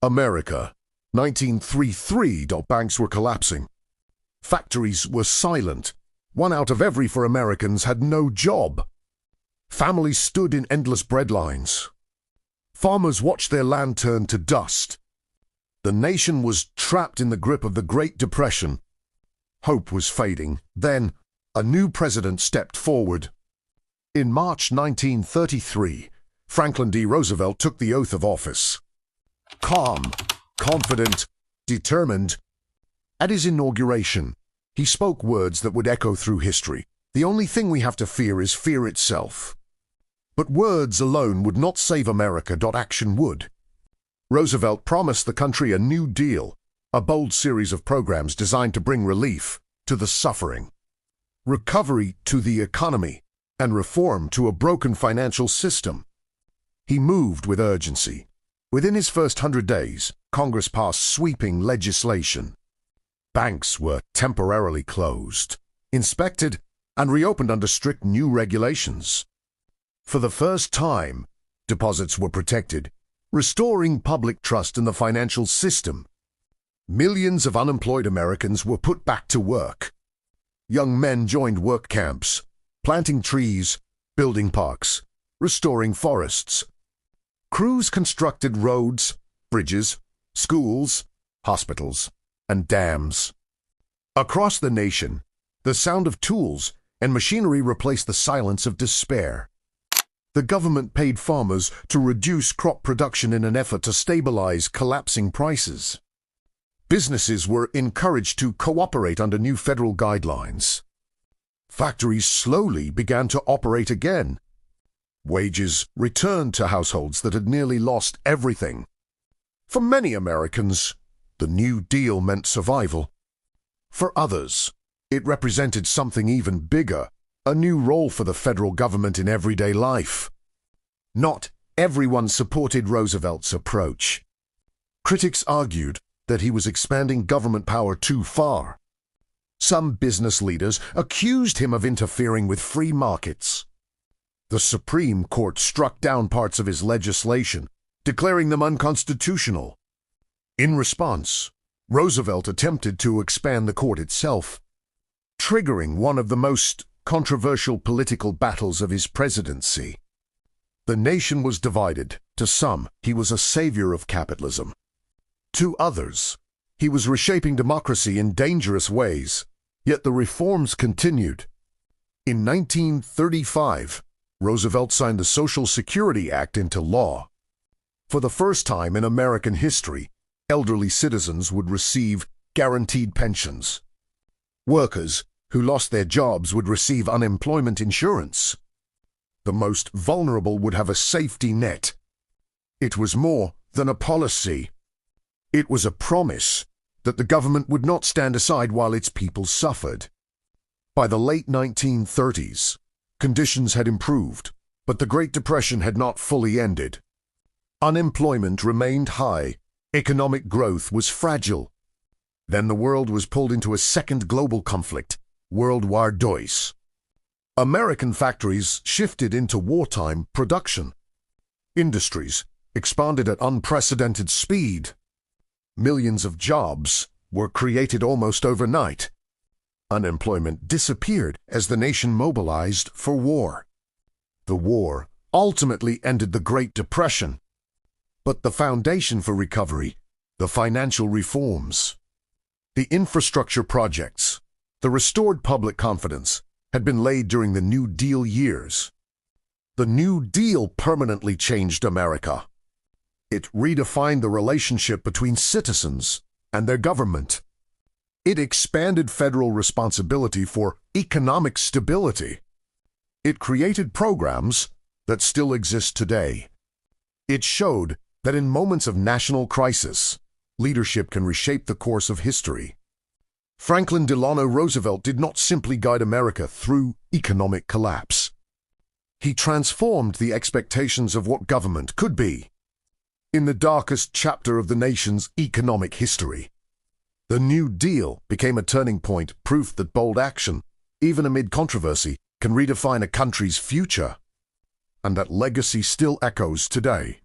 America, 1933. Banks were collapsing. Factories were silent. 1 out of every 4 Americans had no job. Families stood in endless breadlines. Farmers watched their land turn to dust. The nation was trapped in the grip of the Great Depression. Hope was fading. Then, a new president stepped forward. In March 1933, Franklin D. Roosevelt took the oath of office. Calm, confident, determined. At his inauguration, he spoke words that would echo through history. The only thing we have to fear is fear itself. But words alone would not save America. Action would. Roosevelt promised the country a New Deal, a bold series of programs designed to bring relief to the suffering, recovery to the economy, and reform to a broken financial system. He moved with urgency. Within his first 100 days, Congress passed sweeping legislation. Banks were temporarily closed, inspected, and reopened under strict new regulations. For the first time, deposits were protected, restoring public trust in the financial system. Millions of unemployed Americans were put back to work. Young men joined work camps, planting trees, building parks, restoring forests. Crews constructed roads, bridges, schools, hospitals, and dams. Across the nation, the sound of tools and machinery replaced the silence of despair. The government paid farmers to reduce crop production in an effort to stabilize collapsing prices. Businesses were encouraged to cooperate under new federal guidelines. Factories slowly began to operate again. Wages returned to households that had nearly lost everything. For many Americans, the New Deal meant survival. For others, it represented something even bigger, a new role for the federal government in everyday life. Not everyone supported Roosevelt's approach. Critics argued that he was expanding government power too far. Some business leaders accused him of interfering with free markets. The Supreme Court struck down parts of his legislation, declaring them unconstitutional. In response, Roosevelt attempted to expand the court itself, triggering one of the most controversial political battles of his presidency. The nation was divided. To some, he was a savior of capitalism. To others, he was reshaping democracy in dangerous ways. Yet the reforms continued. In 1935, Roosevelt signed the Social Security Act into law. For the first time in American history, elderly citizens would receive guaranteed pensions. Workers who lost their jobs would receive unemployment insurance. The most vulnerable would have a safety net. It was more than a policy. It was a promise that the government would not stand aside while its people suffered. By the late 1930s, conditions had improved, but the Great Depression had not fully ended. Unemployment remained high. Economic growth was fragile. Then the world was pulled into a second global conflict, World War II. American factories shifted into wartime production. Industries expanded at unprecedented speed. Millions of jobs were created almost overnight. Unemployment disappeared as the nation mobilized for war. The war ultimately ended the Great Depression. But the foundation for recovery, the financial reforms, the infrastructure projects, the restored public confidence, had been laid during the New Deal years. The New Deal permanently changed America. It redefined the relationship between citizens and their government. It expanded federal responsibility for economic stability. It created programs that still exist today. It showed that in moments of national crisis, leadership can reshape the course of history. Franklin Delano Roosevelt did not simply guide America through economic collapse. He transformed the expectations of what government could be. In the darkest chapter of the nation's economic history, the New Deal became a turning point, proof that bold action, even amid controversy, can redefine a country's future. And that legacy still echoes today.